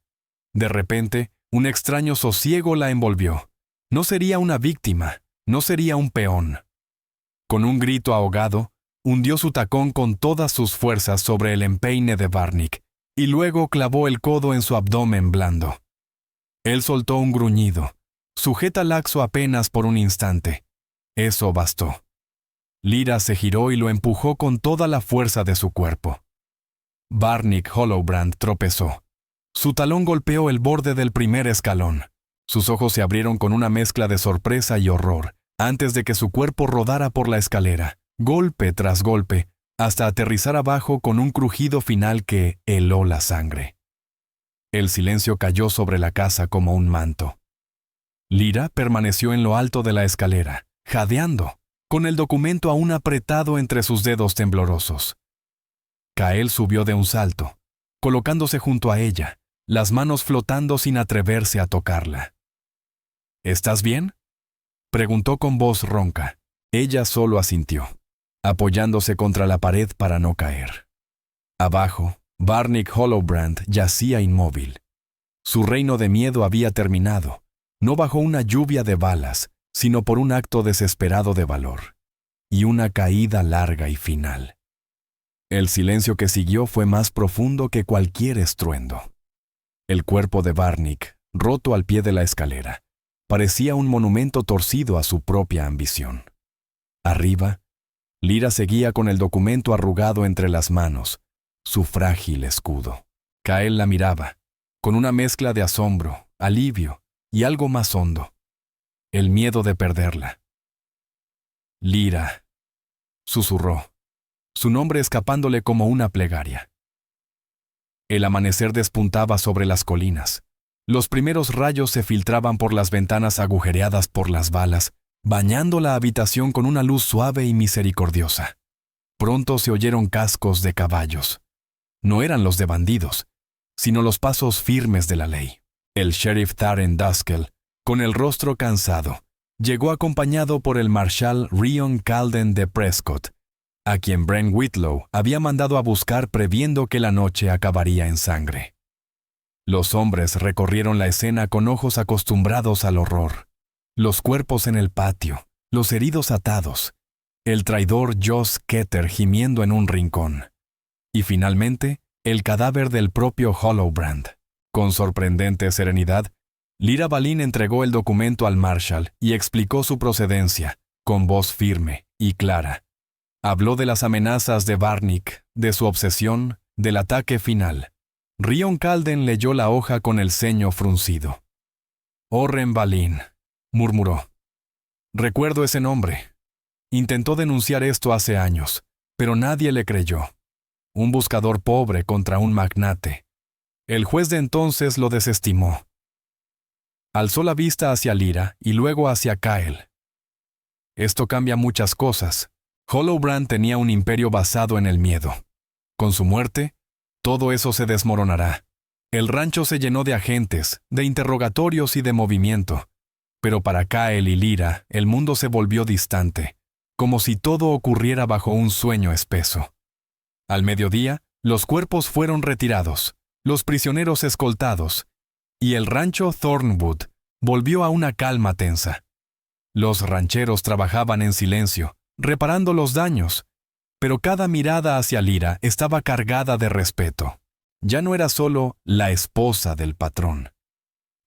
De repente, un extraño sosiego la envolvió. No sería una víctima, no sería un peón. Con un grito ahogado, hundió su tacón con todas sus fuerzas sobre el empeine de Barnick, y luego clavó el codo en su abdomen blando. Él soltó un gruñido, sujeta laxo apenas por un instante. Eso bastó. Lyra se giró y lo empujó con toda la fuerza de su cuerpo. Barnick Hollowbrand tropezó. Su talón golpeó el borde del primer escalón. Sus ojos se abrieron con una mezcla de sorpresa y horror, antes de que su cuerpo rodara por la escalera, golpe tras golpe, hasta aterrizar abajo con un crujido final que heló la sangre. El silencio cayó sobre la casa como un manto. Lyra permaneció en lo alto de la escalera, jadeando, con el documento aún apretado entre sus dedos temblorosos. Kyle subió de un salto, colocándose junto a ella, las manos flotando sin atreverse a tocarla. ¿Estás bien?, preguntó con voz ronca. Ella solo asintió, apoyándose contra la pared para no caer. Abajo, Barnick Hollowbrand yacía inmóvil. Su reino de miedo había terminado, no bajo una lluvia de balas, sino por un acto desesperado de valor, y una caída larga y final. El silencio que siguió fue más profundo que cualquier estruendo. El cuerpo de Barnick, roto al pie de la escalera, parecía un monumento torcido a su propia ambición. Arriba, Lyra seguía con el documento arrugado entre las manos, su frágil escudo. Kyle la miraba, con una mezcla de asombro, alivio y algo más hondo. El miedo de perderla. Lyra, susurró, su nombre escapándole como una plegaria. El amanecer despuntaba sobre las colinas. Los primeros rayos se filtraban por las ventanas agujereadas por las balas, bañando la habitación con una luz suave y misericordiosa. Pronto se oyeron cascos de caballos. No eran los de bandidos, sino los pasos firmes de la ley. El sheriff Taren Duskell, con el rostro cansado, llegó acompañado por el marshal Rion Calden de Prescott, a quien Brent Whitlow había mandado a buscar previendo que la noche acabaría en sangre. Los hombres recorrieron la escena con ojos acostumbrados al horror. Los cuerpos en el patio, los heridos atados, el traidor Joss Ketter gimiendo en un rincón. Y finalmente, el cadáver del propio Hollowbrand. Con sorprendente serenidad, Lyra Balin entregó el documento al marshal y explicó su procedencia, con voz firme y clara. Habló de las amenazas de Barnick, de su obsesión, del ataque final. Rion Calden leyó la hoja con el ceño fruncido. Orren Balin, murmuró. Recuerdo ese nombre. Intentó denunciar esto hace años, pero nadie le creyó. Un buscador pobre contra un magnate. El juez de entonces lo desestimó. Alzó la vista hacia Lyra y luego hacia Kyle. Esto cambia muchas cosas. Hollowbrand tenía un imperio basado en el miedo. Con su muerte, todo eso se desmoronará. El rancho se llenó de agentes, de interrogatorios y de movimiento. Pero para Kyle y Lyra, el mundo se volvió distante, como si todo ocurriera bajo un sueño espeso. Al mediodía, los cuerpos fueron retirados, los prisioneros escoltados, y el rancho Thornwood volvió a una calma tensa. Los rancheros trabajaban en silencio, reparando los daños, pero cada mirada hacia Lyra estaba cargada de respeto. Ya no era solo la esposa del patrón.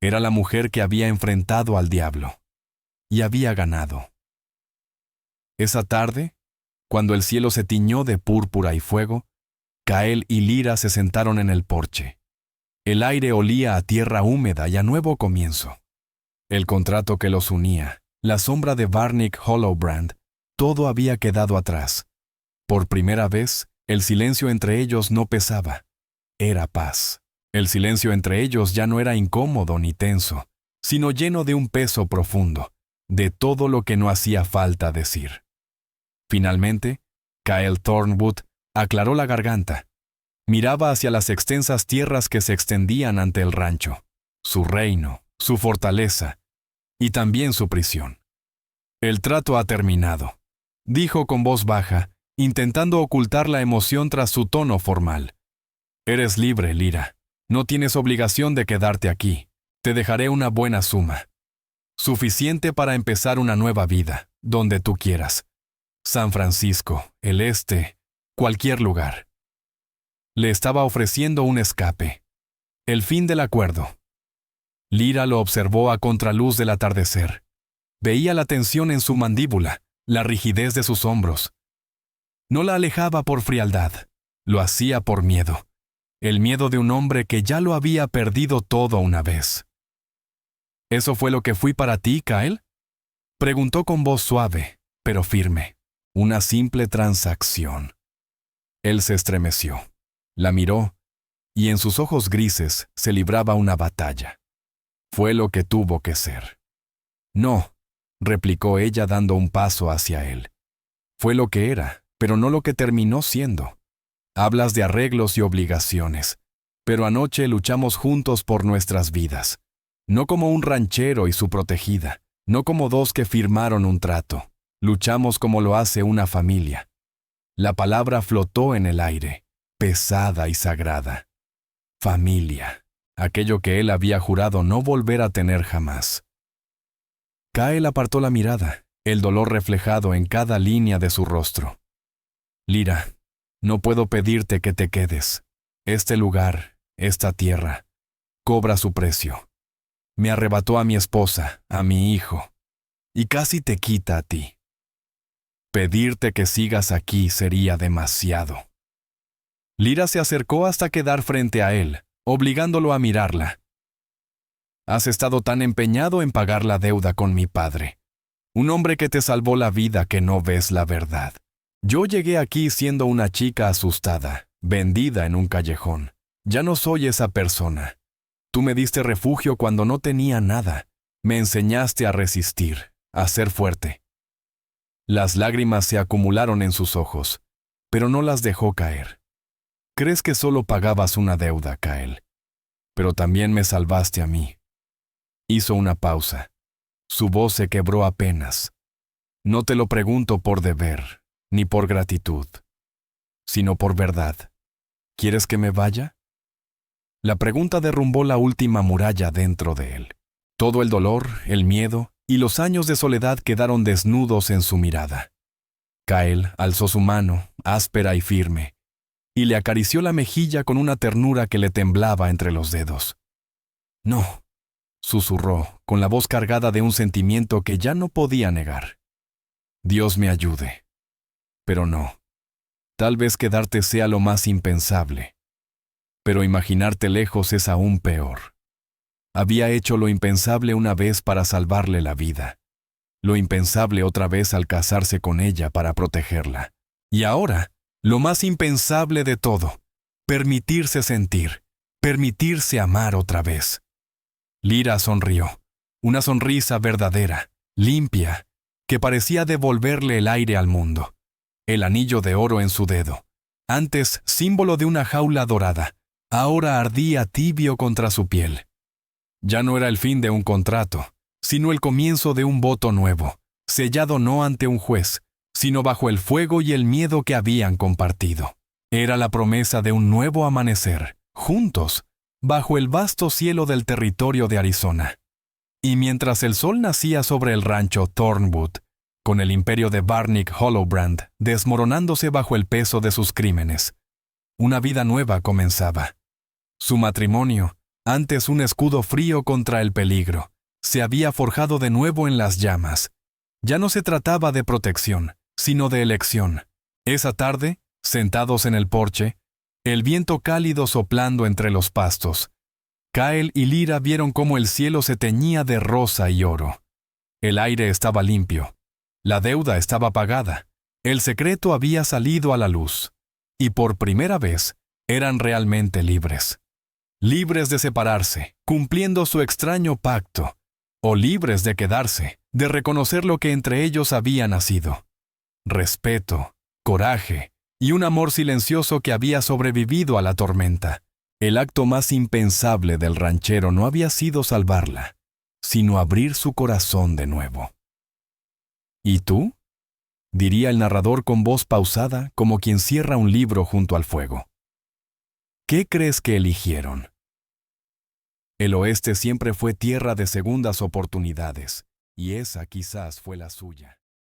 Era la mujer que había enfrentado al diablo. Y había ganado. Esa tarde, cuando el cielo se tiñó de púrpura y fuego, Kael y Lyra se sentaron en el porche. El aire olía a tierra húmeda y a nuevo comienzo. El contrato que los unía, la sombra de Barnick Hollowbrand, todo había quedado atrás. Por primera vez, el silencio entre ellos no pesaba. Era paz. El silencio entre ellos ya no era incómodo ni tenso, sino lleno de un peso profundo, de todo lo que no hacía falta decir. Finalmente, Kael Thornwood aclaró la garganta. Miraba hacia las extensas tierras que se extendían ante el rancho, su reino, su fortaleza y también su prisión. «El trato ha terminado», dijo con voz baja, intentando ocultar la emoción tras su tono formal. «Eres libre, Lyra. No tienes obligación de quedarte aquí. Te dejaré una buena suma. Suficiente para empezar una nueva vida, donde tú quieras. San Francisco, el este, cualquier lugar». Le estaba ofreciendo un escape. El fin del acuerdo. Lyra lo observó a contraluz del atardecer. Veía la tensión en su mandíbula, la rigidez de sus hombros. No la alejaba por frialdad, lo hacía por miedo. El miedo de un hombre que ya lo había perdido todo una vez. «¿Eso fue lo que fui para ti, Kael?», preguntó con voz suave, pero firme. «Una simple transacción». Él se estremeció, la miró, y en sus ojos grises se libraba una batalla. «Fue lo que tuvo que ser». «No», replicó ella dando un paso hacia él. «Fue lo que era, pero no lo que terminó siendo. Hablas de arreglos y obligaciones, pero anoche luchamos juntos por nuestras vidas, no como un ranchero y su protegida, no como dos que firmaron un trato. Luchamos como lo hace una familia». La palabra flotó en el aire, pesada y sagrada. Familia, aquello que él había jurado no volver a tener jamás. Kael apartó la mirada, el dolor reflejado en cada línea de su rostro. «Lyra, no puedo pedirte que te quedes. Este lugar, esta tierra, cobra su precio. Me arrebató a mi esposa, a mi hijo, y casi te quita a ti. Pedirte que sigas aquí sería demasiado». Lyra se acercó hasta quedar frente a él, obligándolo a mirarla. «Has estado tan empeñado en pagar la deuda con mi padre. Un hombre que te salvó la vida que no ves la verdad. Yo llegué aquí siendo una chica asustada, vendida en un callejón. Ya no soy esa persona. Tú me diste refugio cuando no tenía nada. Me enseñaste a resistir, a ser fuerte». Las lágrimas se acumularon en sus ojos, pero no las dejó caer. «Crees que solo pagabas una deuda, Kael, pero también me salvaste a mí». Hizo una pausa. Su voz se quebró apenas. «No te lo pregunto por deber, ni por gratitud, sino por verdad. ¿Quieres que me vaya?». La pregunta derrumbó la última muralla dentro de él. Todo el dolor, el miedo y los años de soledad quedaron desnudos en su mirada. Kael alzó su mano, áspera y firme, y le acarició la mejilla con una ternura que le temblaba entre los dedos. «No», susurró, con la voz cargada de un sentimiento que ya no podía negar. «Dios me ayude. Pero no. Tal vez quedarte sea lo más impensable. Pero imaginarte lejos es aún peor. Había hecho lo impensable una vez para salvarle la vida. Lo impensable otra vez al casarse con ella para protegerla. Y ahora, lo más impensable de todo, permitirse sentir, permitirse amar otra vez». Lyra sonrió, una sonrisa verdadera, limpia, que parecía devolverle el aire al mundo. El anillo de oro en su dedo, antes símbolo de una jaula dorada, ahora ardía tibio contra su piel. Ya no era el fin de un contrato, sino el comienzo de un voto nuevo, sellado no ante un juez, sino bajo el fuego y el miedo que habían compartido. Era la promesa de un nuevo amanecer, juntos, bajo el vasto cielo del territorio de Arizona. Y mientras el sol nacía sobre el rancho Thornwood, con el imperio de Barnick Hollowbrand desmoronándose bajo el peso de sus crímenes, una vida nueva comenzaba. Su matrimonio, antes un escudo frío contra el peligro, se había forjado de nuevo en las llamas. Ya no se trataba de protección, sino de elección. Esa tarde, sentados en el porche, el viento cálido soplando entre los pastos, Kyle y Lyra vieron cómo el cielo se teñía de rosa y oro. El aire estaba limpio. La deuda estaba pagada. El secreto había salido a la luz. Y por primera vez, eran realmente libres. Libres de separarse, cumpliendo su extraño pacto, o libres de quedarse, de reconocer lo que entre ellos había nacido. Respeto, coraje y un amor silencioso que había sobrevivido a la tormenta. El acto más impensable del ranchero no había sido salvarla, sino abrir su corazón de nuevo. ¿Y tú? Diría el narrador con voz pausada, como quien cierra un libro junto al fuego. ¿Qué crees que eligieron? El oeste siempre fue tierra de segundas oportunidades, y esa quizás fue la suya.